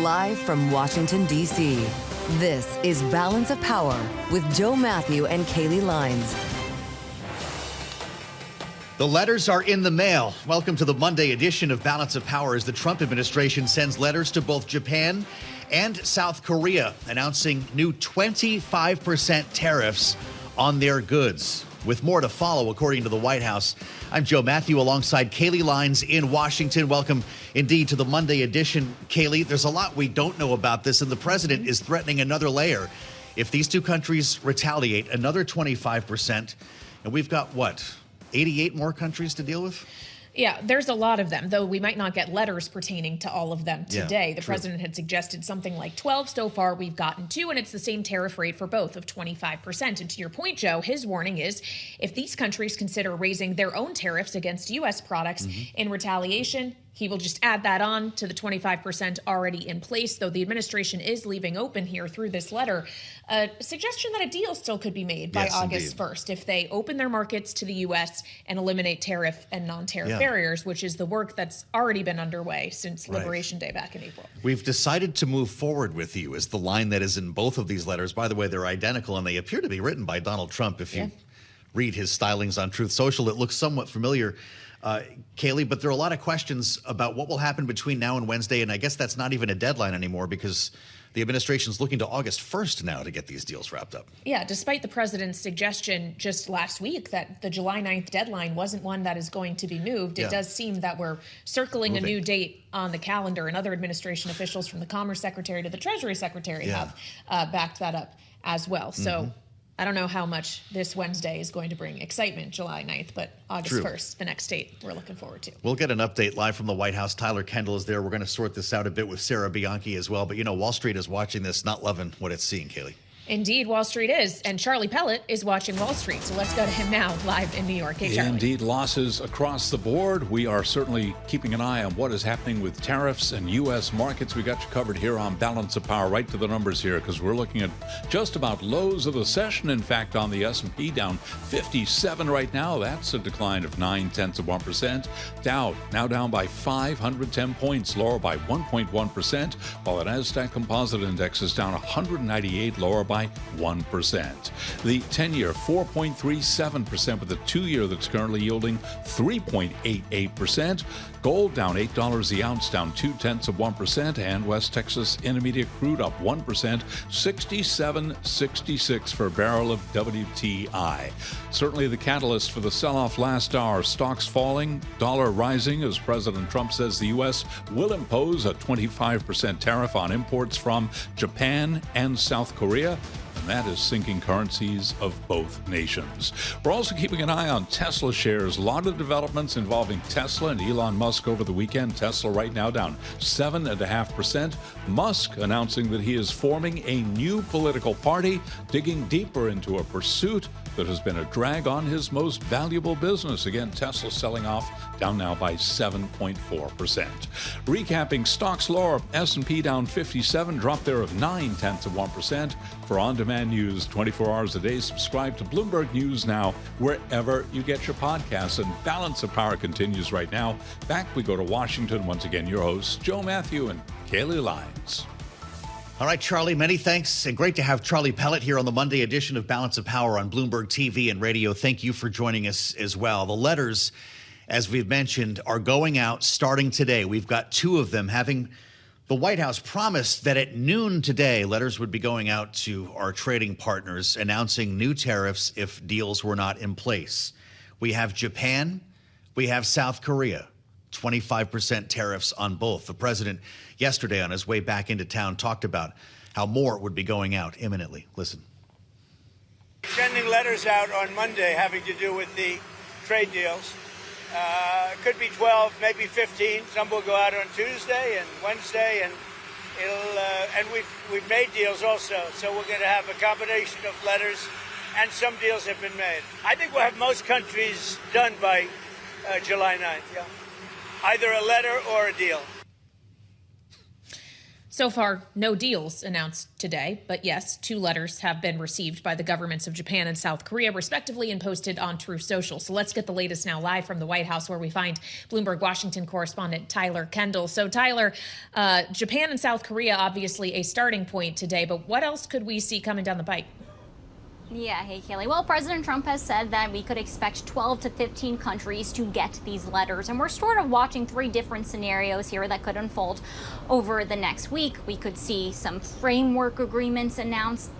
Live from Washington, D.C., this is Balance of Power with Joe Mathieu and Kailey Leinz. The letters are in the mail. Welcome to the Monday edition of Balance of Power as the Trump administration sends letters to both Japan and South Korea announcing new 25% tariffs on their goods. With more to follow, according to the White House. I'm Joe Mathieu alongside Kailey Leinz in Washington. Welcome indeed to the Monday edition. Kailey, there's a lot we don't know about this, and the president is threatening another layer. If these two countries retaliate, another 25%, and we've got, 88 more countries to deal with? Yeah, there's a lot of them, though we might not get letters pertaining to all of them today. Yeah, the president had suggested something like 12. So far, we've gotten 2, and it's the same tariff rate for both of 25%. And to your point, Joe, his warning is if these countries consider raising their own tariffs against U.S. products in retaliation, he will just add that on to the 25% already in place, though the administration is leaving open here through this letter a suggestion that a deal still could be made by August 1st if they open their markets to the U.S. and eliminate tariff and non-tariff barriers, which is the work that's already been underway since Liberation Day back in April. We've decided to move forward with you is the line that is in both of these letters. By the way, they're identical, and they appear to be written by Donald Trump. If you read his stylings on Truth Social, it looks somewhat familiar. Kailey, but there are a lot of questions about what will happen between now and Wednesday, and I guess that's not even a deadline anymore because the administration's looking to August 1st now to get these deals wrapped up. Yeah, despite the president's suggestion just last week that the July 9th deadline wasn't one that is going to be moved, it does seem that we're circling a new date on the calendar, and other administration officials from the Commerce Secretary to the Treasury Secretary have backed that up as well. So I don't know how much this Wednesday is going to bring excitement, July 9th, but August 1st, the next date we're looking forward to. We'll get an update live from the White House. Tyler Kendall is there. We're going to sort this out a bit with Sarah Bianchi as well. But, you know, Wall Street is watching this, not loving what it's seeing, Kailey. Indeed, Wall Street is. And Charlie Pellet is watching Wall Street. So let's go to him now, live in New York. Hey, Charlie. Indeed, losses across the board. We are certainly keeping an eye on what is happening with tariffs and U.S. markets. We got you covered here on Balance of Power, right to the numbers here, because we're looking at just about lows of the session. In fact, on the S&P, down 57 right now. That's a decline of 0.9%. Dow now down by 510 points, lower by 1.1%, while the Nasdaq Composite Index is down 198, lower by 1%. The 10-year 4.37%, with the 2-year that's currently yielding 3.88%. Gold down $8 the ounce, down 0.2%, and West Texas Intermediate crude up 1%, 67.66 for a barrel of WTI. Certainly the catalyst for the sell-off last hour. Stocks falling, dollar rising as President Trump says the U.S. will impose a 25% tariff on imports from Japan and South Korea. And that is sinking currencies of both nations. We're also keeping an eye on Tesla shares. A lot of developments involving Tesla and Elon Musk over the weekend. Tesla right now down 7.5%. Musk announcing that he is forming a new political party, digging deeper into a pursuit that has been a drag on his most valuable business. Again, Tesla selling off, down now by 7.4%. Recapping stocks lower, S&P down 57, drop there of 0.9%. For on-demand news 24 hours a day, subscribe to Bloomberg News Now wherever you get your podcasts. And Balance of Power continues right now. Back we go to Washington. Once again, your hosts, Joe Mathieu and Kailey Leinz. All right, Charlie, many thanks. And great to have Charlie Pellet here on the Monday edition of Balance of Power on Bloomberg TV and radio. Thank you for joining us as well. The letters, as we've mentioned, are going out starting today. We've got 2 of them, having the White House promised that at noon today, letters would be going out to our trading partners announcing new tariffs if deals were not in place. We have Japan, we have South Korea. 25% tariffs on both. The president yesterday on his way back into town talked about how more would be going out imminently. Listen. Sending letters out on Monday having to do with the trade deals. Could be 12, maybe 15. Some will go out on Tuesday and Wednesday, and we've made deals also. So we're going to have a combination of letters, and some deals have been made. I think we'll have most countries done by July 9th. Yeah. Either a letter or a deal. So far, no deals announced today, but yes, 2 letters have been received by the governments of Japan and South Korea, respectively, and posted on Truth Social. So let's get the latest now live from the White House, where we find Bloomberg Washington correspondent Tyler Kendall. So Tyler, Japan and South Korea, obviously a starting point today, but what else could we see coming down the pike? Yeah, hey, Kailey. Well, President Trump has said that we could expect 12 to 15 countries to get these letters. And we're sort of watching 3 different scenarios here that could unfold over the next week. We could see some framework agreements announced,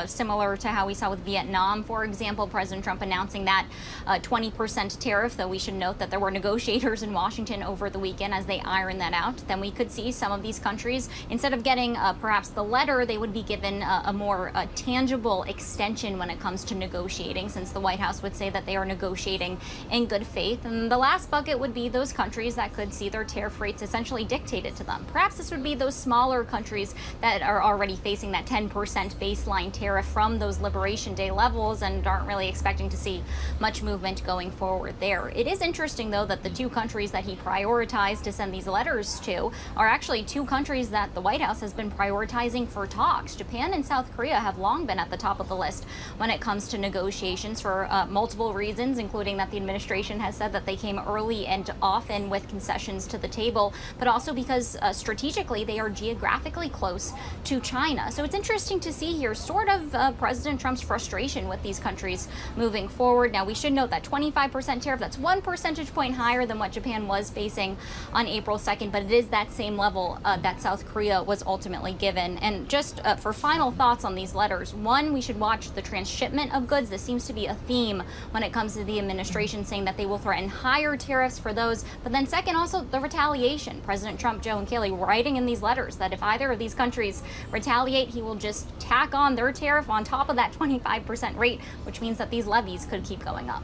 similar to how we saw with Vietnam, for example, President Trump announcing that 20% tariff, though we should note that there were negotiators in Washington over the weekend as they iron that out. Then we could see some of these countries, instead of getting perhaps the letter, they would be given a more tangible extension when it comes to negotiating, since the White House would say that they are negotiating in good faith. And the last bucket would be those countries that could see their tariff rates essentially dictated to them. Perhaps this would be those smaller countries that are already facing that 10% baseline tariff from those Liberation Day levels and aren't really expecting to see much movement going forward there. It is interesting, though, that the 2 countries that he prioritized to send these letters to are actually 2 countries that the White House has been prioritizing for talks. Japan and South Korea have long been at the top of the list when it comes to negotiations for multiple reasons, including that the administration has said that they came early and often with concessions to the table, but also because strategically they are geographically close to China. So it's interesting to see here sort of President Trump's frustration with these countries moving forward. Now, we should note that 25% tariff, that's 1 percentage point higher than what Japan was facing on April 2nd, but it is that same level that South Korea was ultimately given. And just for final thoughts on these letters, 1, we should watch the transshipment of goods. This seems to be a theme when it comes to the administration, saying that they will threaten higher tariffs for those. But then 2nd, also the retaliation. President Trump, Joe and Kailey, writing in these letters that if either of these countries retaliate, he will just tack on their tariff on top of that 25% rate, which means that these levies could keep going up.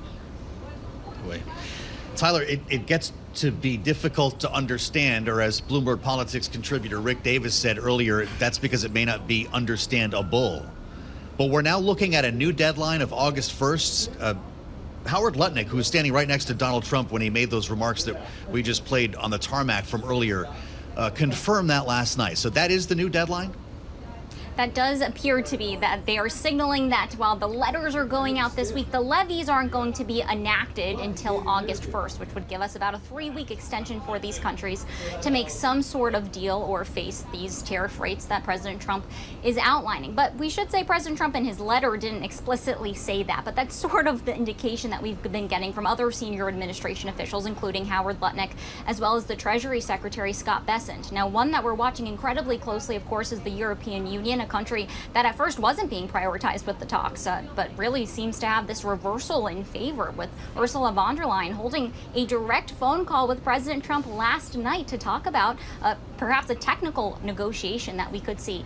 Wait. Tyler, it gets to be difficult to understand, or as Bloomberg Politics contributor Rick Davis said earlier, that's because it may not be understandable. But we're now looking at a new deadline of August 1st. Howard Lutnick, who was standing right next to Donald Trump when he made those remarks that we just played on the tarmac from earlier, confirmed that last night. So that is the new deadline? That does appear to be that they are signaling that while the letters are going out this week, the levies aren't going to be enacted until August 1st, which would give us about a 3-week extension for these countries to make some sort of deal or face these tariff rates that President Trump is outlining. But we should say President Trump in his letter didn't explicitly say that, but that's sort of the indication that we've been getting from other senior administration officials, including Howard Lutnick, as well as the Treasury Secretary Scott Bessent. Now, one that we're watching incredibly closely, of course, is the European Union, a country that at first wasn't being prioritized with the talks, but really seems to have this reversal in favor, with Ursula von der Leyen holding a direct phone call with President Trump last night to talk about perhaps a technical negotiation that we could see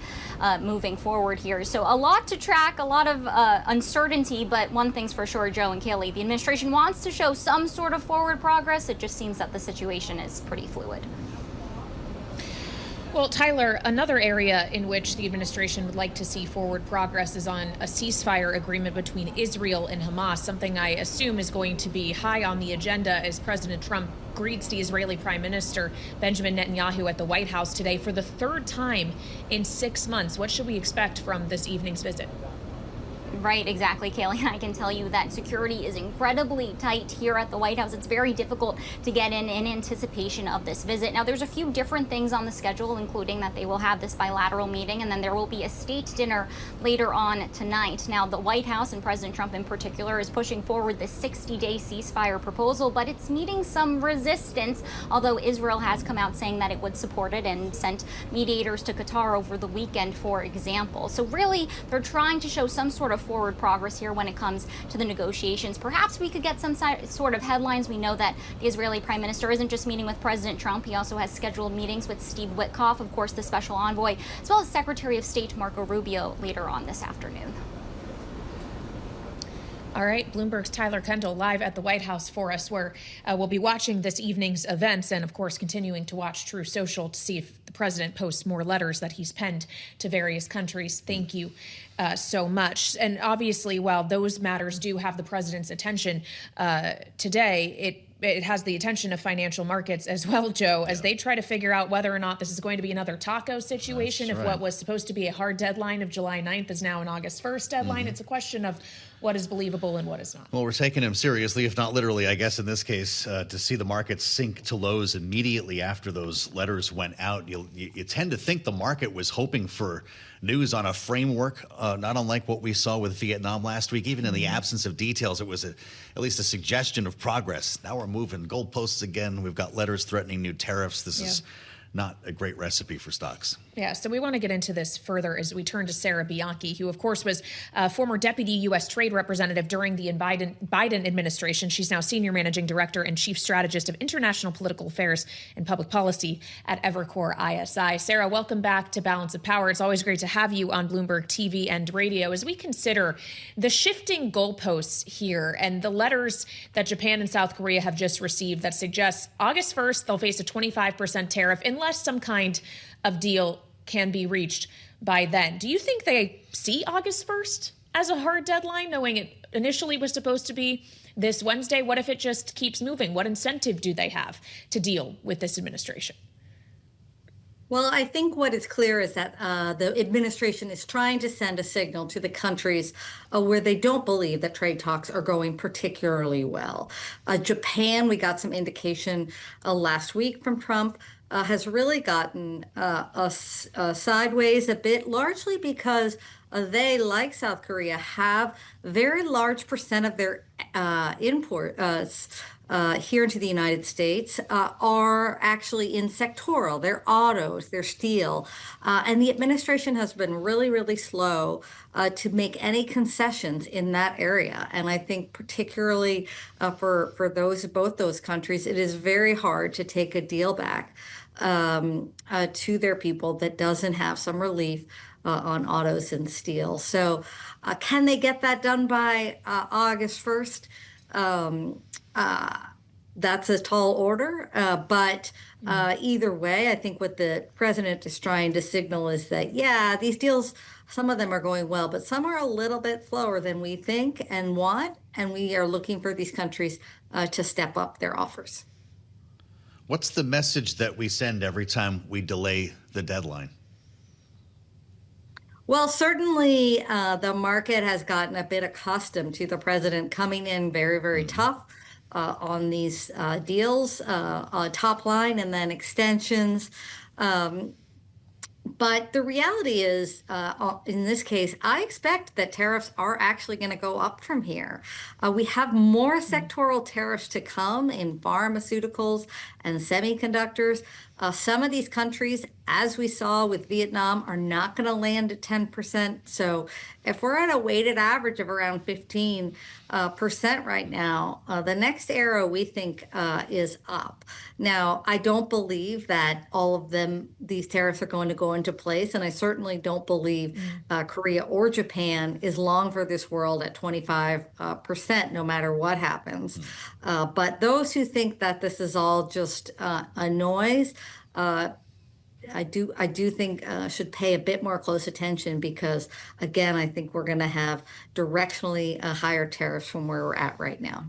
moving forward here. So a lot to track, a lot of uncertainty, but one thing's for sure, Joe and Kailey, the administration wants to show some sort of forward progress. It just seems that the situation is pretty fluid. Well, Tyler, another area in which the administration would like to see forward progress is on a ceasefire agreement between Israel and Hamas, something I assume is going to be high on the agenda as President Trump greets the Israeli Prime Minister Benjamin Netanyahu at the White House today for the 3rd time in 6 months. What should we expect from this evening's visit? Right, exactly, Kailey. I can tell you that security is incredibly tight here at the White House. It's very difficult to get in anticipation of this visit. Now, there's a few different things on the schedule, including that they will have this bilateral meeting, and then there will be a state dinner later on tonight. Now, the White House, and President Trump in particular, is pushing forward this 60-day ceasefire proposal, but it's meeting some resistance, although Israel has come out saying that it would support it and sent mediators to Qatar over the weekend, for example. So really, they're trying to show some sort of forward progress here when it comes to the negotiations. Perhaps we could get some sort of headlines. We know that the Israeli Prime Minister isn't just meeting with President Trump. He also has scheduled meetings with Steve Witkoff, of course, the special envoy, as well as Secretary of State Marco Rubio later on this afternoon. All right, Bloomberg's Tyler Kendall live at the White House for us, where we'll be watching this evening's events and, of course, continuing to watch Truth Social to see if the president posts more letters that he's penned to various countries. Thank you so much. And obviously, while those matters do have the president's attention today, it has the attention of financial markets as well, Joe, as they try to figure out whether or not this is going to be another taco situation. If what was supposed to be a hard deadline of July 9th is now an August 1st deadline. It's a question of what is believable and what is not. Well, we're taking him seriously, if not literally, I guess, in this case, to see the markets sink to lows immediately after those letters went out. You tend to think the market was hoping for news on a framework, not unlike what we saw with Vietnam last week. Even in the absence of details, it was at least a suggestion of progress. Now we're moving goalposts again. We've got letters threatening new tariffs. This is not a great recipe for stocks. Yeah, so we want to get into this further as we turn to Sarah Bianchi, who, of course, was a former deputy U.S. trade representative during the Biden administration. She's now senior managing director and chief strategist of international political affairs and public policy at Evercore ISI. Sarah, welcome back to Balance of Power. It's always great to have you on Bloomberg TV and radio. As we consider the shifting goalposts here and the letters that Japan and South Korea have just received that suggests August 1st they'll face a 25% tariff unless some kind of deal can be reached by then. Do you think they see August 1st as a hard deadline, knowing it initially was supposed to be this Wednesday? What if it just keeps moving? What incentive do they have to deal with this administration? Well, I think what is clear is that the administration is trying to send a signal to the countries where they don't believe that trade talks are going particularly well. Japan, we got some indication last week from Trump, has really gotten sideways a bit, largely because they, like South Korea, have very large percent of their imports here into the United States are actually in sectoral. They're autos, they're steel. And the administration has been really, really slow to make any concessions in that area. And I think particularly for both those countries, it is very hard to take a deal back to their people that doesn't have some relief on autos and steel. So can they get that done by August 1st? That's a tall order, but either way, I think what the president is trying to signal is that, yeah, these deals, some of them are going well, but some are a little bit slower than we think and want, and we are looking for these countries to step up their offers. What's the message that we send every time we delay the deadline? Well, certainly the market has gotten a bit accustomed to the president coming in very, very tough on these deals, top line and then extensions. But the reality is, in this case, I expect that tariffs are actually going to go up from here. We have more sectoral tariffs to come in pharmaceuticals and semiconductors. Some of these countries, as we saw with Vietnam, are not going to land at 10%. So if we're at a weighted average of around 15% right now, the next arrow we think is up. Now, I don't believe that all of these tariffs are going to go into place. And I certainly don't believe Korea or Japan is long for this world at 25%, no matter what happens. But those who think that this is all just a noise, I do think should pay a bit more close attention because, again, I think we're going to have directionally higher tariffs from where we're at right now.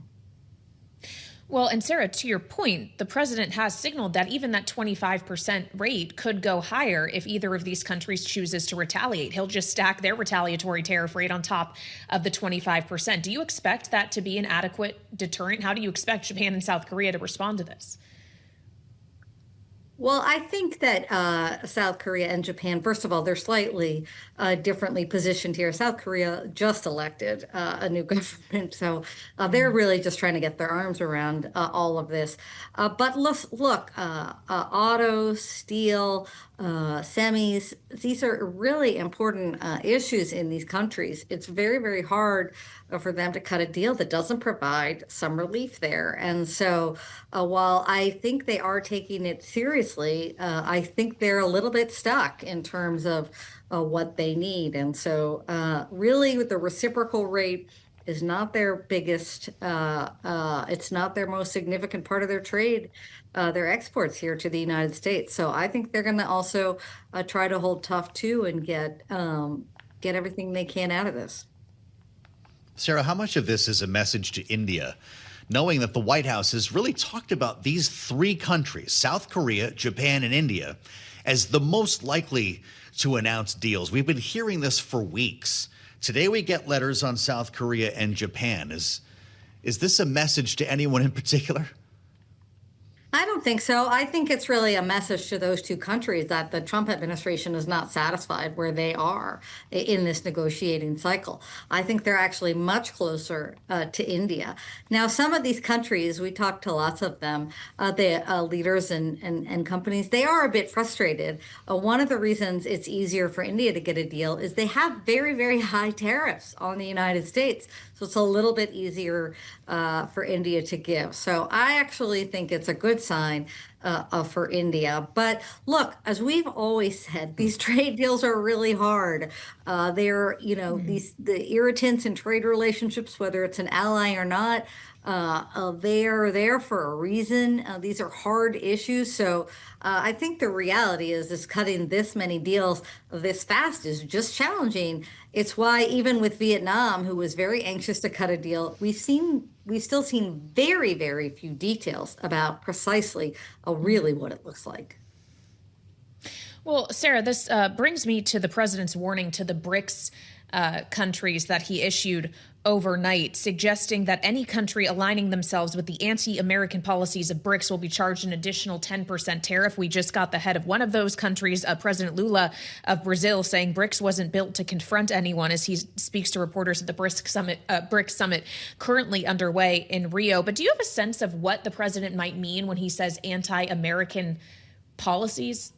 Well, and Sarah, to your point, the president has signaled that even that 25% rate could go higher if either of these countries chooses to retaliate. He'll just stack their retaliatory tariff rate on top of the 25%. Do you expect that to be an adequate deterrent? How do you expect Japan and South Korea to respond to this? Well, I think that South Korea and Japan, first of all, they're slightly differently positioned here. South Korea just elected a new government, so they're really just trying to get their arms around all of this. But look, autos, steel, semis, these are really important issues in these countries. It's very, very hard for them to cut a deal that doesn't provide some relief there. And so while I think they are taking it seriously, I think they're a little bit stuck in terms of what they need. And so really with the reciprocal rate is not their biggest, it's not their most significant part of their trade, their exports here to the United States. So I think they're going to also try to hold tough too and get everything they can out of this. Sarah, how much of this is a message to India? knowing that the White House has really talked about these three countries, South Korea, Japan, and India, as the most likely to announce deals. We've been hearing this for weeks. Today we get letters on South Korea and Japan. Is this a message to anyone in particular? I don't think so. I think it's really a message to those two countries that the Trump administration is not satisfied where they are in this negotiating cycle. I think they're actually much closer to India. Now, some of these countries, we talked to lots of them, the leaders and companies, they are a bit frustrated. One of the reasons it's easier for India to get a deal is they have very, very high tariffs on the United States. So it's a little bit easier for India to give. So I actually think it's a good sign for India. But look, as we've always said, these trade deals are really hard. They're, the irritants in trade relationships, whether it's an ally or not, they are there for a reason. These are hard issues. So I think the reality is cutting this many deals this fast is just challenging. It's why even with Vietnam, who was very anxious to cut a deal, we've still seen very, very few details about precisely really what it looks like. Well, Sarah, this brings me to the president's warning to the BRICS countries that he issued overnight, suggesting that any country aligning themselves with the anti-American policies of BRICS will be charged an additional 10% tariff. We just got the head of one of those countries, President Lula of Brazil, saying BRICS wasn't built to confront anyone as he speaks to reporters at the BRICS summit currently underway in Rio. But do you have a sense of what the president might mean when he says anti-American policies?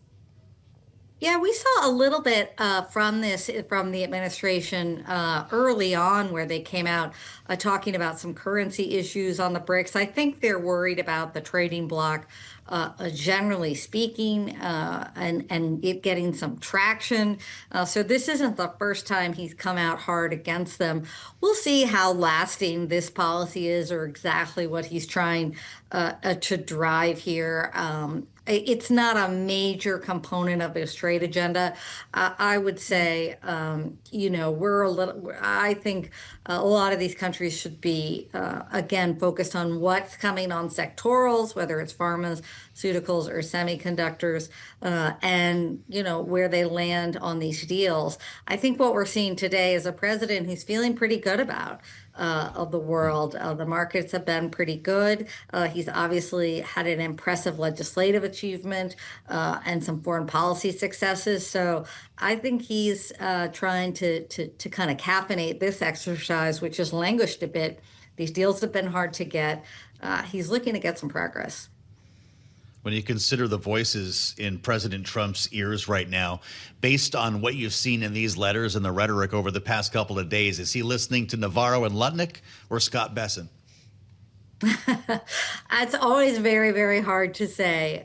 Yeah, we saw a little bit from the administration early on, where they came out talking about some currency issues on the BRICS. I think they're worried about the trading bloc, generally speaking, and it getting some traction. So this isn't the first time he's come out hard against them. We'll see how lasting this policy is, or exactly what he's trying to drive here. It's not a major component of his trade agenda. I would say, I think a lot of these countries should be, again, focused on what's coming on sectorals, whether it's pharmaceuticals or semiconductors, and, where they land on these deals. I think what we're seeing today is a president who's feeling pretty good about of the world. The markets have been pretty good. He's obviously had an impressive legislative achievement and some foreign policy successes. So I think he's trying to kind of caffeinate this exercise, which has languished a bit. These deals have been hard to get. He's looking to get some progress. When you consider the voices in President Trump's ears right now, based on what you've seen in these letters and the rhetoric over the past couple of days, is he listening to Navarro and Lutnick or Scott Besson? It's always very, very hard to say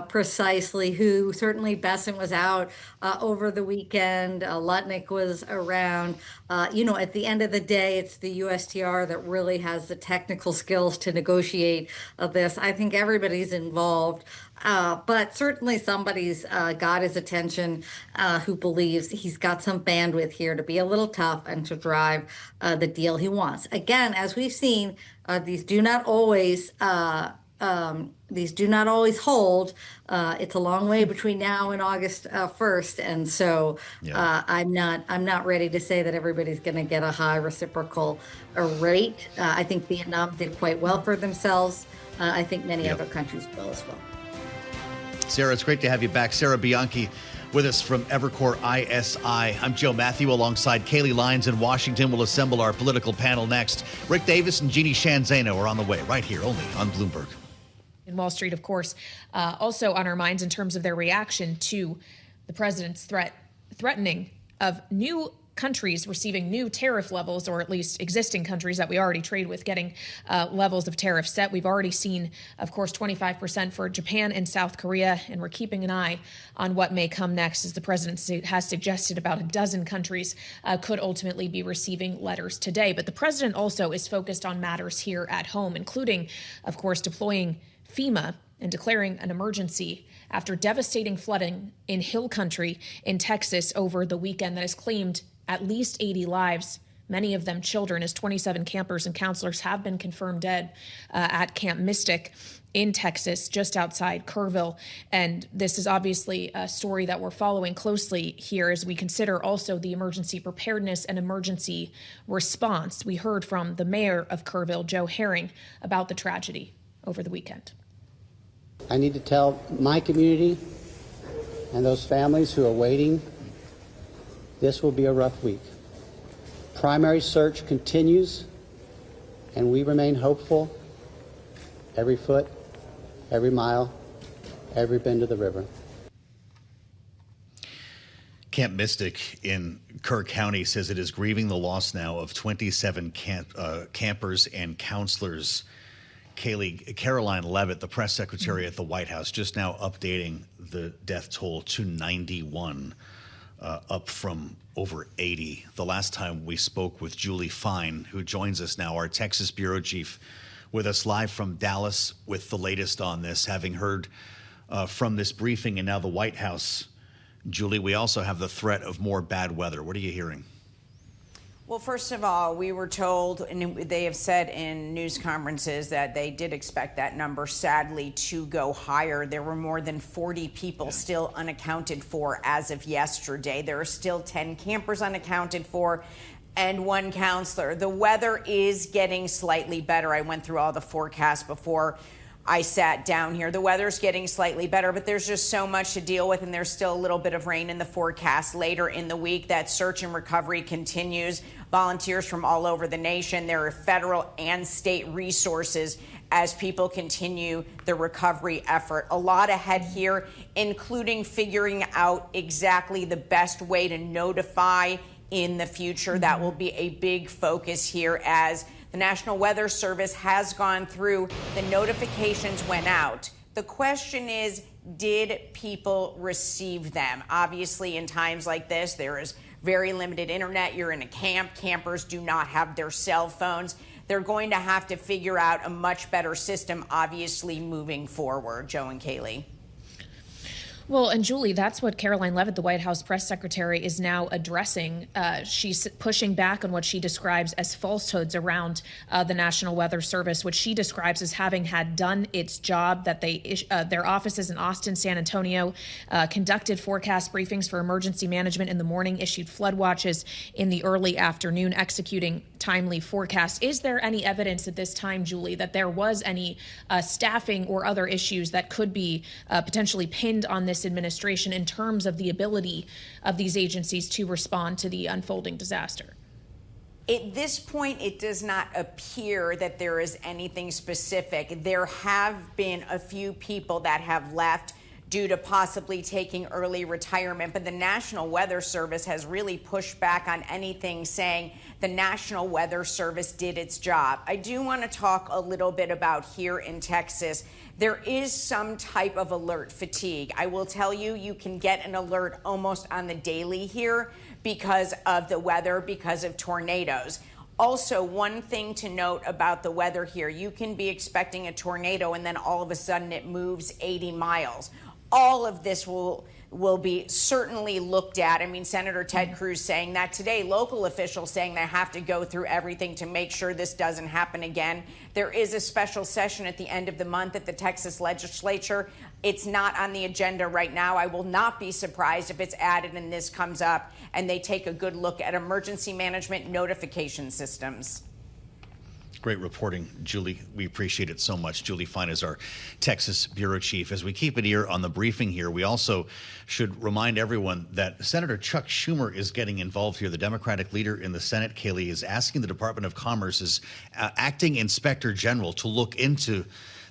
precisely who. Certainly Besson was out over the weekend. Lutnick was around. At the end of the day, it's the USTR that really has the technical skills to negotiate this. I think everybody's involved. But certainly somebody's got his attention who believes he's got some bandwidth here to be a little tough and to drive the deal he wants. Again, as we've seen, these do not always hold. It's a long way between now and August 1st, and so I'm not ready to say that everybody's going to get a high reciprocal rate. I think Vietnam did quite well for themselves. I think many other countries will as well. Sarah, it's great to have you back. Sarah Bianchi with us from Evercore ISI. I'm Joe Mathieu alongside Kailey Leinz in Washington. We'll assemble our political panel next. Rick Davis and Jeanne Zaino are on the way right here only on Bloomberg. In Wall Street, of course, also on our minds in terms of their reaction to the president's threatening of new countries receiving new tariff levels, or at least existing countries that we already trade with getting levels of tariff set. We've already seen, of course, 25% for Japan and South Korea, and we're keeping an eye on what may come next, as the president has suggested about a dozen countries could ultimately be receiving letters today. But the president also is focused on matters here at home, including, of course, deploying FEMA and declaring an emergency after devastating flooding in Hill Country in Texas over the weekend that has claimed at least 80 lives, many of them children, as 27 campers and counselors have been confirmed dead at Camp Mystic in Texas, just outside Kerrville. And this is obviously a story that we're following closely here as we consider also the emergency preparedness and emergency response. We heard from the mayor of Kerrville, Joe Herring, about the tragedy over the weekend. I need to tell my community and those families who are waiting, this will be a rough week. Primary search continues, and we remain hopeful every foot, every mile, every bend of the river. Camp Mystic in Kerr County says it is grieving the loss now of 27 campers and counselors. Caroline Leavitt, the press secretary at the White House, just now updating the death toll to 91, up from over 80. The last time we spoke with Julie Fine, who joins us now, our Texas bureau chief, with us live from Dallas with the latest on this, having heard from this briefing and now the White House. Julie, we also have the threat of more bad weather. What are you hearing? Well, first of all, we were told, and they have said in news conferences, that they did expect that number, sadly, to go higher. There were more than 40 people still unaccounted for as of yesterday. There are still 10 campers unaccounted for and 1 counselor. The weather is getting slightly better. I went through all the forecasts before I sat down here. The weather's getting slightly better, but there's just so much to deal with, and there's still a little bit of rain in the forecast later in the week. That search and recovery continues. Volunteers from all over the nation. There are federal and state resources as people continue the recovery effort. A lot ahead here, including figuring out exactly the best way to notify in the future. That will be a big focus here as the National Weather Service has gone through. The notifications went out. The question is, did people receive them? Obviously, in times like this, there is very limited internet. You're in a camp. Campers do not have their cell phones. They're going to have to figure out a much better system, obviously, moving forward. Joe and Kailey. Well, and Julie, that's what Caroline Leavitt, the White House press secretary, is now addressing. She's pushing back on what she describes as falsehoods around the National Weather Service, which she describes as having had done its job, that their offices in Austin, San Antonio, conducted forecast briefings for emergency management in the morning, issued flood watches in the early afternoon, executing timely forecasts. Is there any evidence at this time, Julie, that there was any staffing or other issues that could be potentially pinned on this administration in terms of the ability of these agencies to respond to the unfolding disaster? At this point, it does not appear that there is anything specific. There have been a few people that have left due to possibly taking early retirement, but the National Weather Service has really pushed back on anything saying the National Weather Service did its job. I do want to talk a little bit about here in Texas. There is some type of alert fatigue. I will tell you, you can get an alert almost on the daily here because of the weather, because of tornadoes. Also, one thing to note about the weather here, you can be expecting a tornado and then all of a sudden it moves 80 miles. All of this will be certainly looked at. I mean, Senator Ted Cruz saying that today, local officials saying they have to go through everything to make sure this doesn't happen again. There is a special session at the end of the month at the Texas legislature. It's not on the agenda right now. I will not be surprised if it's added and this comes up and they take a good look at emergency management notification systems. Great reporting, Julie. We appreciate it so much. Julie Fine is our Texas bureau chief. As we keep an ear on the briefing here, we also should remind everyone that Senator Chuck Schumer is getting involved here. The Democratic leader in the Senate, Kailey, is asking the Department of Commerce's acting inspector general to look into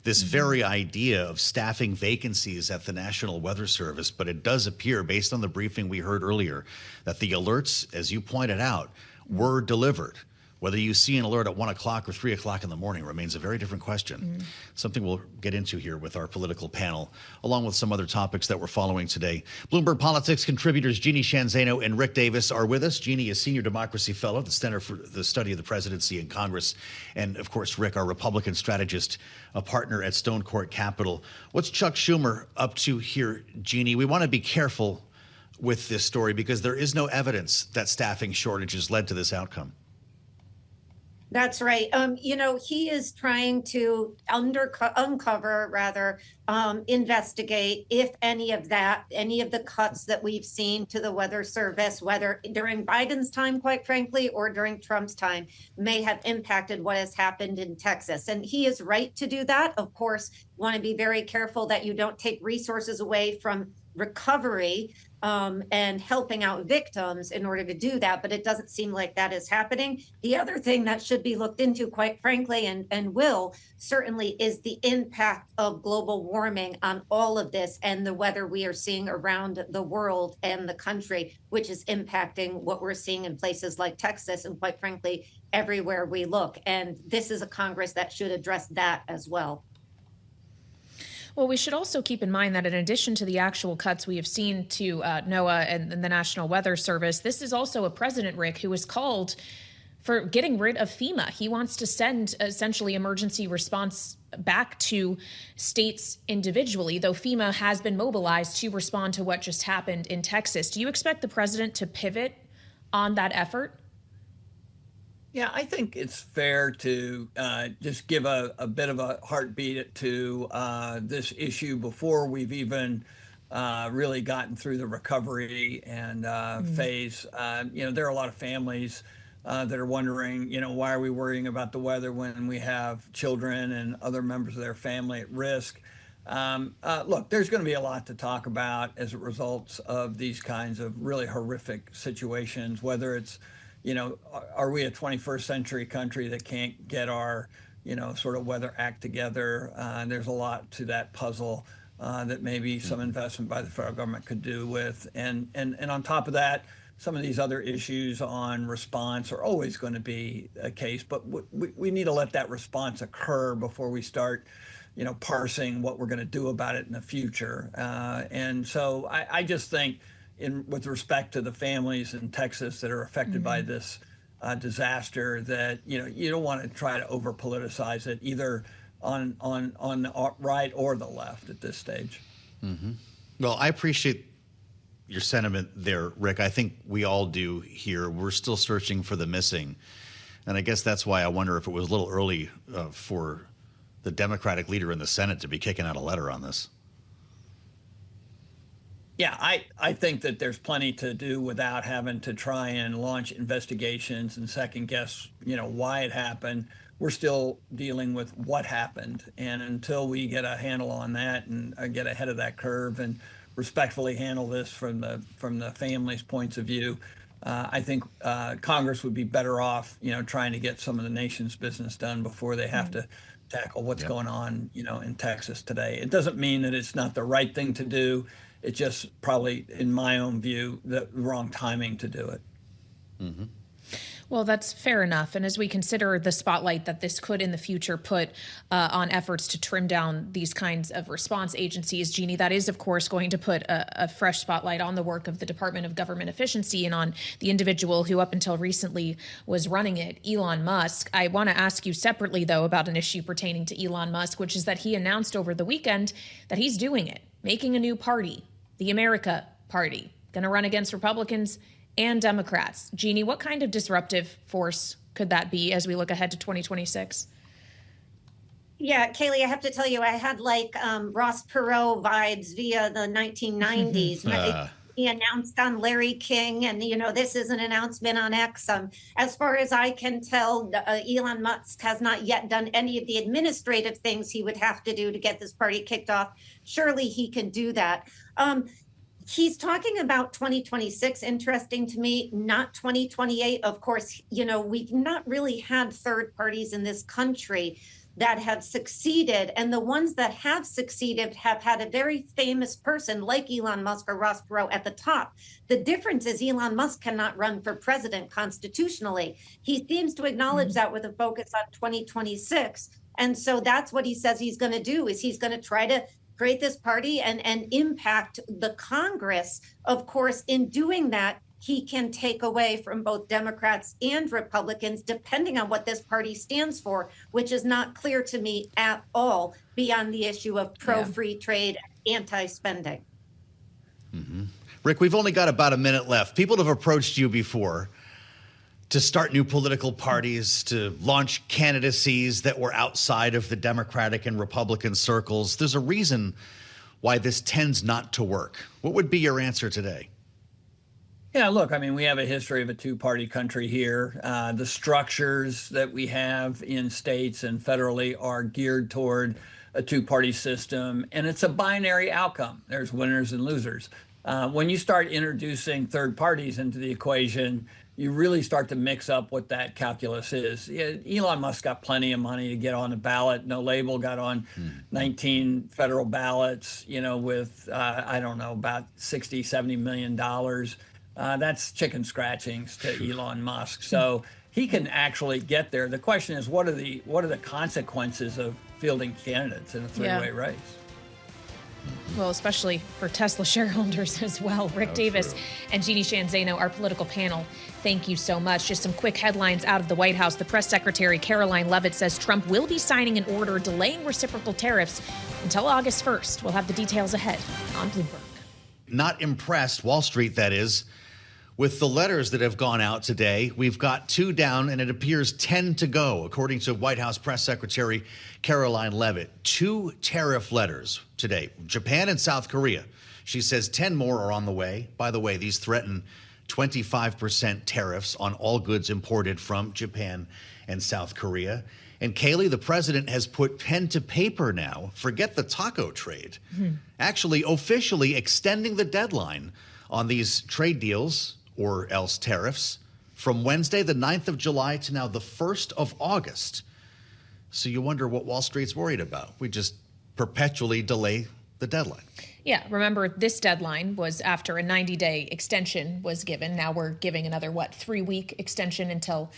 this very idea of staffing vacancies at the National Weather Service. But it does appear, based on the briefing we heard earlier, that the alerts, as you pointed out, were delivered. Whether you see an alert at 1 o'clock or 3 o'clock in the morning remains a very different question. Something we'll get into here with our political panel, along with some other topics that we're following today. Bloomberg Politics contributors Jeanne Zaino and Rick Davis are with us. Jeanne is Senior Democracy Fellow at the Center for the Study of the Presidency and Congress. And, of course, Rick, our Republican strategist, a partner at Stonecourt Capital. What's Chuck Schumer up to here, Jeanne? We want to be careful with this story because there is no evidence that staffing shortages led to this outcome. That's right. He is trying to uncover, investigate if any of the cuts that we've seen to the weather service, whether during Biden's time, quite frankly, or during Trump's time, may have impacted what has happened in Texas. And he is right to do that. Of course, want to be very careful that you don't take resources away from recovery and helping out victims in order to do that. But it doesn't seem like that is happening. The other thing that should be looked into, quite frankly, and will certainly, is the impact of global warming on all of this and the weather we are seeing around the world and the country, which is impacting what we're seeing in places like Texas and, quite frankly, everywhere we look. And this is a Congress that should address that as well. Well, we should also keep in mind that in addition to the actual cuts we have seen to NOAA and the National Weather Service, this is also a president, Rick, who has called for getting rid of FEMA. He wants to send essentially emergency response back to states individually, though FEMA has been mobilized to respond to what just happened in Texas. Do you expect the president to pivot on that effort? Yeah, I think it's fair to just give a bit of a heartbeat to this issue before we've even really gotten through the recovery and phase. There are a lot of families that are wondering, why are we worrying about the weather when we have children and other members of their family at risk? Look, there's going to be a lot to talk about as a result of these kinds of really horrific situations, whether it's are we a 21st century country that can't get our, sort of weather act together? There's a lot to that puzzle that maybe some investment by the federal government could do with. And on top of that, some of these other issues on response are always going to be a case, but we need to let that response occur before we start, parsing what we're going to do about it in the future. And so I just think, with respect to the families in Texas that are affected by this disaster, that you don't want to try to over politicize it either on the right or the left at this stage. Mm-hmm. Well, I appreciate your sentiment there, Rick. I think we all do here. We're still searching for the missing, and I guess that's why I wonder if it was a little early for the Democratic leader in the Senate to be kicking out a letter on this. Yeah, I think that there's plenty to do without having to try and launch investigations and second guess, why it happened. We're still dealing with what happened. And until we get a handle on that and get ahead of that curve and respectfully handle this from the family's points of view, I think Congress would be better off, trying to get some of the nation's business done before they have to tackle what's going on, in Texas today. It doesn't mean that it's not the right thing to do. It's just probably, in my own view, the wrong timing to do it. Mm-hmm. Well, that's fair enough. And as we consider the spotlight that this could in the future put on efforts to trim down these kinds of response agencies, Jeanne, that is, of course, going to put a fresh spotlight on the work of the Department of Government Efficiency and on the individual who up until recently was running it, Elon Musk. I want to ask you separately, though, about an issue pertaining to Elon Musk, which is that he announced over the weekend that he's doing it, making a new party, the America Party, going to run against Republicans and Democrats. Jeanne, what kind of disruptive force could that be as we look ahead to 2026? Yeah, Kailey, I have to tell you, I had Ross Perot vibes via the 1990s. He announced on Larry King, and this is an announcement on X. As far as I can tell, Elon Musk has not yet done any of the administrative things he would have to do to get this party kicked off. Surely he can do that. He's talking about 2026, interesting to me, not 2028. Of course, we've not really had third parties in this country that have succeeded. And the ones that have succeeded have had a very famous person like Elon Musk or Ross Perot at the top. The difference is Elon Musk cannot run for president constitutionally. He seems to acknowledge that with a focus on 2026. And so that's what he says he's going to do, is he's going to try to create this party and impact the Congress. Of course, in doing that, he can take away from both Democrats and Republicans, depending on what this party stands for, which is not clear to me at all beyond the issue of pro-free trade, anti-spending. Mm-hmm. Rick, we've only got about a minute left. People have approached you before to start new political parties, to launch candidacies that were outside of the Democratic and Republican circles. There's a reason why this tends not to work. What would be your answer today? Yeah, look, I mean, we have a history of a two-party country here. The structures that we have in states and federally are geared toward a two-party system, and it's a binary outcome. There's winners and losers. When you start introducing third parties into the equation, you really start to mix up what that calculus is. Elon Musk got plenty of money to get on the ballot. No Label got on 19 federal ballots, with, I don't know, about $60, $70 million. That's chicken scratchings to Elon Musk. So he can actually get there. The question is, what are the consequences of fielding candidates in a three-way race? Well, especially for Tesla shareholders as well. Rick Davis and Jeanne Zaino, our political panel, thank you so much. Just some quick headlines out of the White House. The press secretary, Karoline Leavitt, says Trump will be signing an order delaying reciprocal tariffs until August 1st. We'll have the details ahead on Bloomberg. Not impressed, Wall Street that is, with the letters that have gone out today. We've got 2 down, and it appears 10 to go, according to White House Press Secretary Karoline Leavitt. 2 tariff letters today, Japan and South Korea. She says 10 more are on the way. By the way, these threaten 25% tariffs on all goods imported from Japan and South Korea. And Kailey, the president has put pen to paper now. Forget the taco trade. Actually, officially extending the deadline on these trade deals, or else tariffs, from Wednesday, the 9th of July to now the 1st of August. So you wonder what Wall Street's worried about. We just perpetually delay the deadline. Yeah, remember this deadline was after a 90-day extension was given. Now we're giving another, 3-week extension until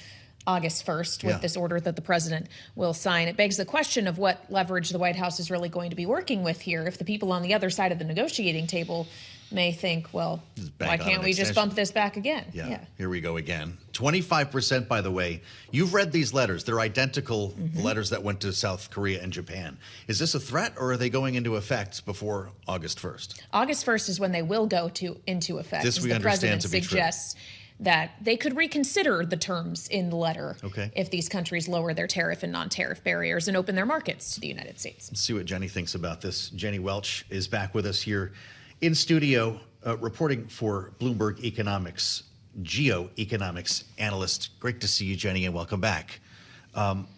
August 1st with this order that the president will sign. It begs the question of what leverage the White House is really going to be working with here. If the people on the other side of the negotiating table may think, well, why can't we just bump this back again? Yeah, here we go again. 25%, by the way. You've read these letters. They're identical letters that went to South Korea and Japan. Is this a threat, or are they going into effect before August 1st? August 1st is when they will go into effect. This we understand to be true. The president suggests that they could reconsider the terms in the letter if these countries lower their tariff and non-tariff barriers and open their markets to the United States. Let's see what Jenny thinks about this. Jenny Welch is back with us here in studio, reporting for Bloomberg Economics, geoeconomics analyst. Great to see you, Jenny, and welcome back.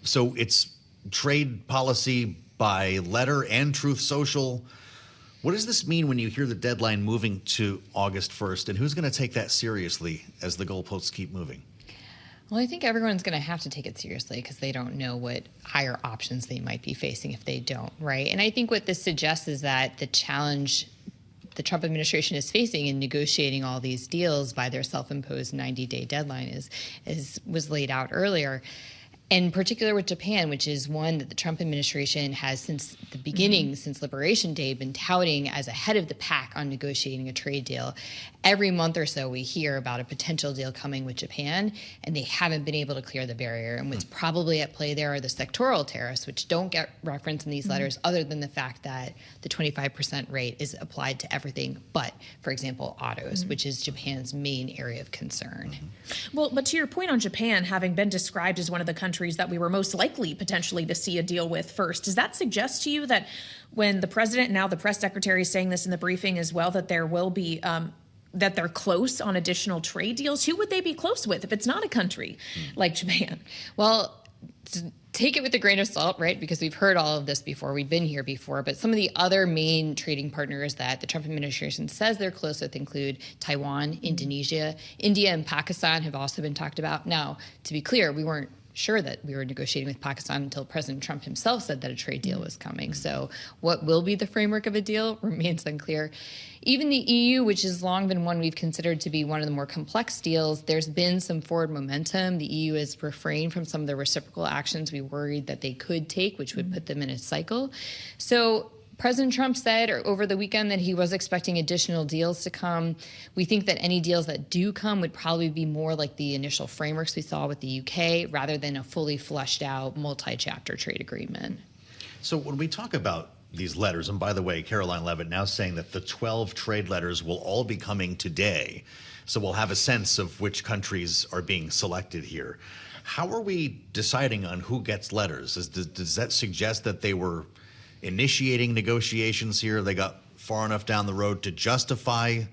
So it's trade policy by letter and Truth Social. What does this mean when you hear the deadline moving to August 1st, and who's going to take that seriously as the goalposts keep moving? Well, I think everyone's going to have to take it seriously because they don't know what higher options they might be facing if they don't, right? And I think what this suggests is that the challenge the Trump administration is facing in negotiating all these deals by their self-imposed 90-day deadline was laid out earlier. In particular with Japan, which is one that the Trump administration has since the beginning, since Liberation Day, been touting as ahead of the pack on negotiating a trade deal. Every month or so we hear about a potential deal coming with Japan, and they haven't been able to clear the barrier. And what's probably at play there are the sectoral tariffs, which don't get referenced in these letters other than the fact that the 25% rate is applied to everything but, for example, autos, which is Japan's main area of concern. Well, but to your point on Japan having been described as one of the countries that we were most likely potentially to see a deal with first, does that suggest to you that when the president and now the press secretary is saying this in the briefing as well, that there will be that they're close on additional trade deals? Who would they be close with if it's not a country like Japan? Well, take it with a grain of salt, right? Because we've heard all of this before. We've been here before. But some of the other main trading partners that the Trump administration says they're close with include Taiwan, Indonesia, India, and Pakistan have also been talked about. Now, to be clear, we weren't sure that we were negotiating with Pakistan until President Trump himself said that a trade deal was coming. So what will be the framework of a deal remains unclear. Even the EU, which has long been one we've considered to be one of the more complex deals, there's been some forward momentum. The EU has refrained from some of the reciprocal actions we worried that they could take, which would put them in a cycle. So President Trump said over the weekend that he was expecting additional deals to come. We think that any deals that do come would probably be more like the initial frameworks we saw with the UK rather than a fully fleshed out multi-chapter trade agreement. So when we talk about these letters. And by the way, Caroline Levitt now saying that the 12 trade letters will all be coming today. So we'll have a sense of which countries are being selected here. How are we deciding on who gets letters? Does that suggest that they were initiating negotiations here? They got far enough down the road to justify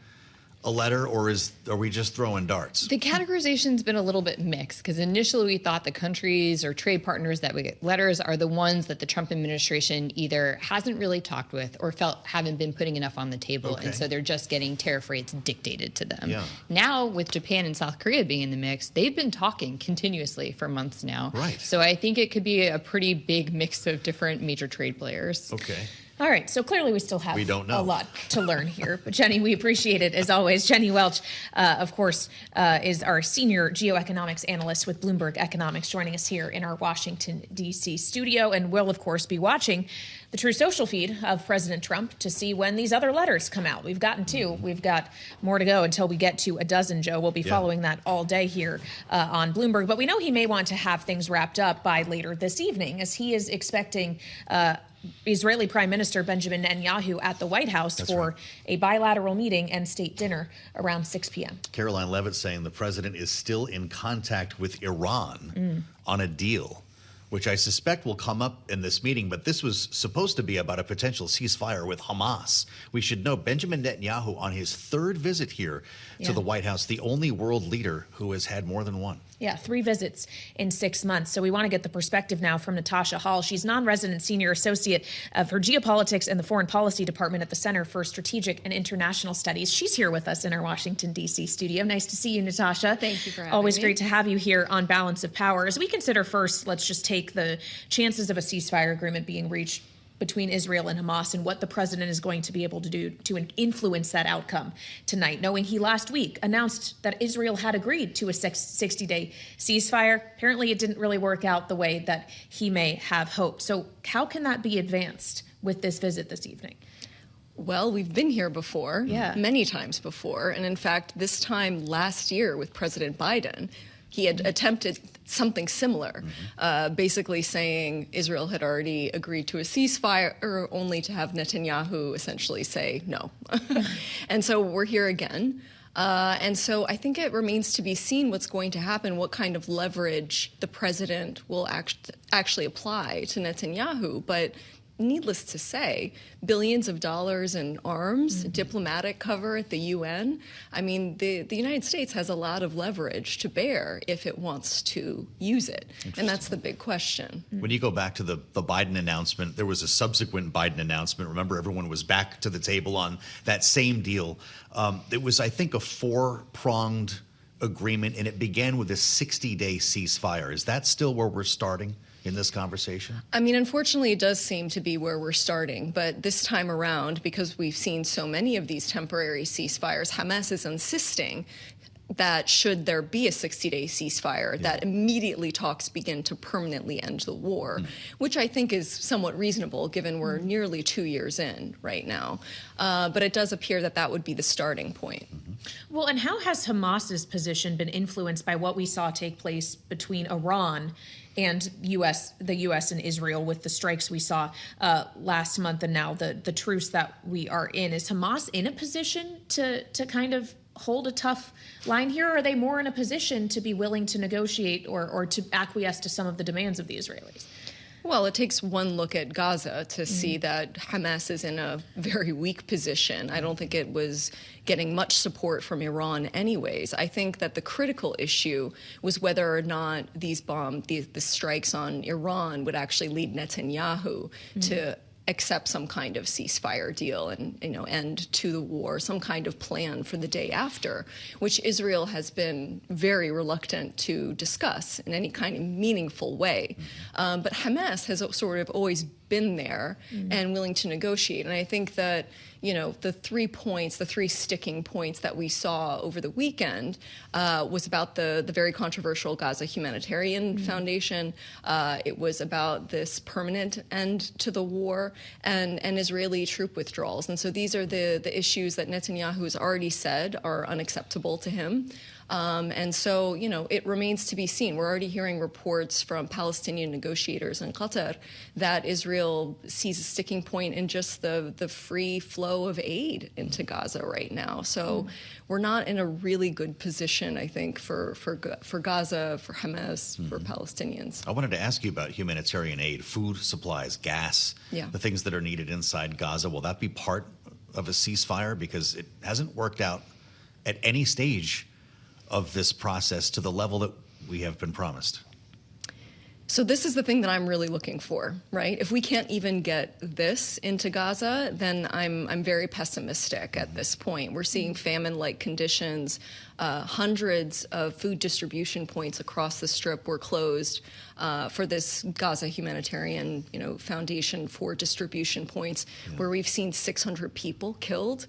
a letter, or are we just throwing darts? The categorization's been a little bit mixed, because initially we thought the countries or trade partners that would get letters are the ones that the Trump administration either hasn't really talked with or felt haven't been putting enough on the table. Okay. And so they're just getting tariff rates dictated to them. Yeah. Now, with Japan and South Korea being in the mix, they've been talking continuously for months now. Right. So I think it could be a pretty big mix of different major trade players. Okay. All right, so clearly we still have a lot to learn here. But Jenny, we appreciate it as always. Jenny Welch, of course, is our senior geoeconomics analyst with Bloomberg Economics, joining us here in our Washington, D.C. studio, and will, of course, be watching the True Social feed of President Trump to see when these other letters come out. We've gotten 2. We've got more to go until we get to a dozen, Joe. We'll be following that all day here on Bloomberg. But we know he may want to have things wrapped up by later this evening, as he is expecting Israeli Prime Minister Benjamin Netanyahu at the White House for a bilateral meeting and state dinner around 6 p.m. Caroline Levitt saying the president is still in contact with Iran on a deal, which I suspect will come up in this meeting. But this was supposed to be about a potential ceasefire with Hamas. We should know Benjamin Netanyahu on his 3rd visit here to the White House, the only world leader who has had more than one. Yeah, 3 visits in 6 months. So we want to get the perspective now from Natasha Hall. She's non-resident senior associate for geopolitics and the foreign policy department at the Center for Strategic and International Studies. She's here with us in our Washington, D.C. studio. Nice to see you, Natasha. Thank you for having Always me. great to have you here on Balance of Power. As we consider first, let's just take the chances of a ceasefire agreement being reached between Israel and Hamas and what the president is going to be able to do to influence that outcome tonight, knowing he last week announced that Israel had agreed to a 60-day ceasefire. Apparently, it didn't really work out the way that he may have hoped. So how can that be advanced with this visit this evening? Well, we've been here before, many times before. And in fact, this time last year with President Biden, he had attempted something similar, basically saying Israel had already agreed to a ceasefire, only to have Netanyahu essentially say no. And so we're here again. And so I think it remains to be seen what's going to happen, what kind of leverage the president will actually apply to Netanyahu. But needless to say, billions of dollars in arms, diplomatic cover at the UN. I mean, the United States has a lot of leverage to bear if it wants to use it. And that's the big question. When you go back to the Biden announcement, there was a subsequent Biden announcement. Remember, everyone was back to the table on that same deal. It was, I think, a 4-pronged agreement, and it began with a 60-day ceasefire. Is that still where we're starting in this conversation? I mean, unfortunately, it does seem to be where we're starting. But this time around, because we've seen so many of these temporary ceasefires, Hamas is insisting that should there be a 60-day ceasefire, that immediately talks begin to permanently end the war, which I think is somewhat reasonable given we're nearly 2 years in right now. But it does appear that that would be the starting point. Well, and how has Hamas's position been influenced by what we saw take place between Iran and the U.S. and Israel with the strikes we saw last month and now the truce that we are in? Is Hamas in a position to kind of hold a tough line here, or are they more in a position to be willing to negotiate or to acquiesce to some of the demands of the Israelis? Well, it takes one look at Gaza to see that Hamas is in a very weak position. I don't think it was getting much support from Iran anyways. I think that the critical issue was whether or not these the strikes on Iran would actually lead Netanyahu to accept some kind of ceasefire deal and end to the war, some kind of plan for the day after, which Israel has been very reluctant to discuss in any kind of meaningful way. But Hamas has sort of always been there and willing to negotiate. And I think that the 3 points, the 3 sticking points that we saw over the weekend was about the very controversial Gaza Humanitarian Foundation. It was about this permanent end to the war and Israeli troop withdrawals. And so these are the issues that Netanyahu has already said are unacceptable to him. And so, it remains to be seen. We're already hearing reports from Palestinian negotiators in Qatar that Israel sees a sticking point in just the free flow of aid into Gaza right now. So we're not in a really good position, I think, for Gaza, for Hamas, for Palestinians. I wanted to ask you about humanitarian aid, food supplies, gas, the things that are needed inside Gaza. Will that be part of a ceasefire? Because it hasn't worked out at any stage of this process to the level that we have been promised. So this is the thing that I'm really looking for, right? If we can't even get this into Gaza, then I'm very pessimistic at this point. We're seeing famine-like conditions. Hundreds of food distribution points across the Strip were closed for this Gaza Humanitarian, Foundation for distribution points, where we've seen 600 people killed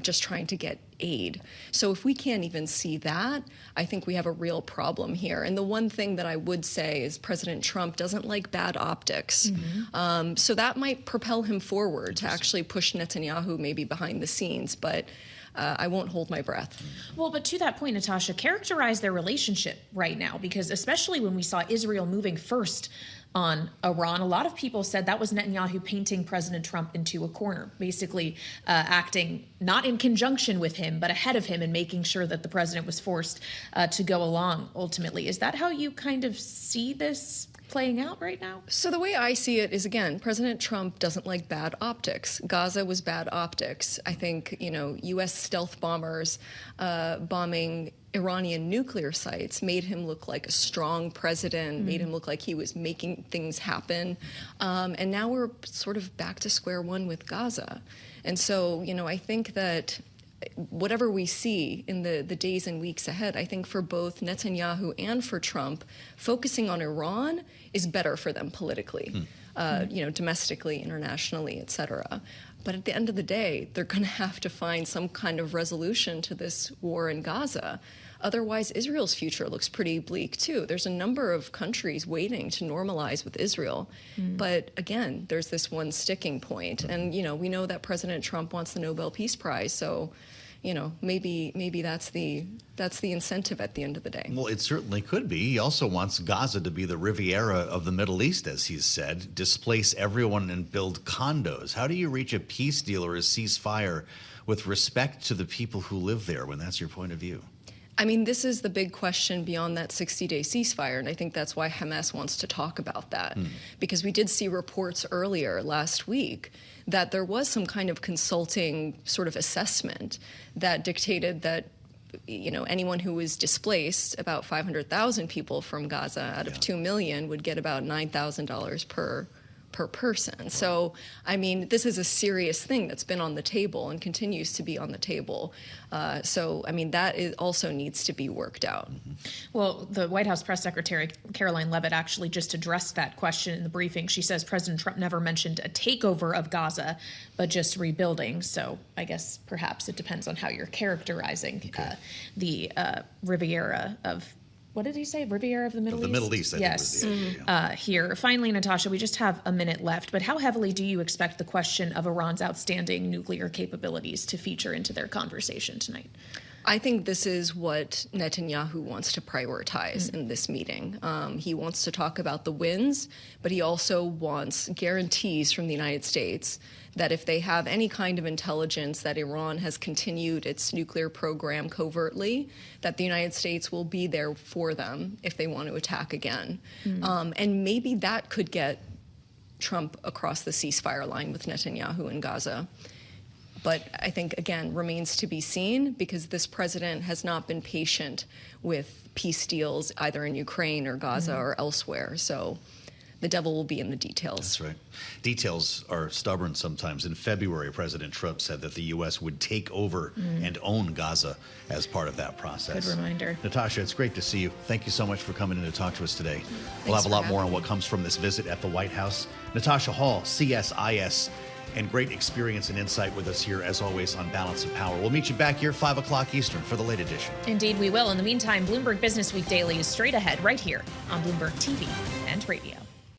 just trying to get aid. So if we can't even see that, I think we have a real problem here. And the one thing that I would say is President Trump doesn't like bad optics. So that might propel him forward to actually push Netanyahu maybe behind the scenes. But I won't hold my breath. Well, but to that point, Natasha, characterize their relationship right now, because especially when we saw Israel moving first on Iran, a lot of people said that was Netanyahu painting President Trump into a corner, basically acting not in conjunction with him, but ahead of him and making sure that the president was forced to go along ultimately. Is that how you kind of see this playing out right now? So the way I see it is, again, President Trump doesn't like bad optics. Gaza was bad optics. I think, U.S. stealth bombers bombing Iranian nuclear sites made him look like a strong president, made him look like he was making things happen. And now we're sort of back to square one with Gaza. And so, I think that whatever we see in the days and weeks ahead, I think for both Netanyahu and for Trump, focusing on Iran is better for them politically, domestically, internationally, et cetera. But at the end of the day, they're going to have to find some kind of resolution to this war in Gaza. Otherwise, Israel's future looks pretty bleak, too. There's a number of countries waiting to normalize with Israel. But again, there's this one sticking point. And, we know that President Trump wants the Nobel Peace Prize. So, maybe that's the incentive at the end of the day. Well, it certainly could be. He also wants Gaza to be the Riviera of the Middle East, as he's said, displace everyone and build condos. How do you reach a peace deal or a ceasefire with respect to the people who live there when that's your point of view? I mean, this is the big question beyond that 60-day ceasefire, and I think that's why Hamas wants to talk about that. Because we did see reports earlier last week that there was some kind of consulting sort of assessment that dictated that anyone who was displaced, about 500,000 people from Gaza out of 2 million, would get about $9,000 per person. So, I mean, this is a serious thing that's been on the table and continues to be on the table. So, I mean, that also needs to be worked out. Well, the White House press secretary, Caroline Leavitt, actually just addressed that question in the briefing. She says President Trump never mentioned a takeover of Gaza, but just rebuilding. So I guess perhaps it depends on how you're characterizing the Riviera of, what did he say? Riviera of the Middle East? The Middle East, I think was the idea. Here. Finally, Natasha, we just have a minute left, but how heavily do you expect the question of Iran's outstanding nuclear capabilities to feature into their conversation tonight? I think this is what Netanyahu wants to prioritize in this meeting. He wants to talk about the wins, but he also wants guarantees from the United States that if they have any kind of intelligence that Iran has continued its nuclear program covertly, that the United States will be there for them if they want to attack again. And maybe that could get Trump across the ceasefire line with Netanyahu in Gaza. But I think, again, remains to be seen, because this president has not been patient with peace deals either in Ukraine or Gaza or elsewhere. So the devil will be in the details. That's right. Details are stubborn sometimes. In February, President Trump said that the U.S. would take over and own Gaza as part of that process. Good reminder. Natasha, it's great to see you. Thank you so much for coming in to talk to us today. We'll have a lot more on what comes from this visit at the White House. Natasha Hall, CSIS, and great experience and insight with us here, as always, on Balance of Power. We'll meet you back here 5 o'clock Eastern for the late edition. Indeed, we will. In the meantime, Bloomberg Business Week Daily is straight ahead right here on Bloomberg TV and radio.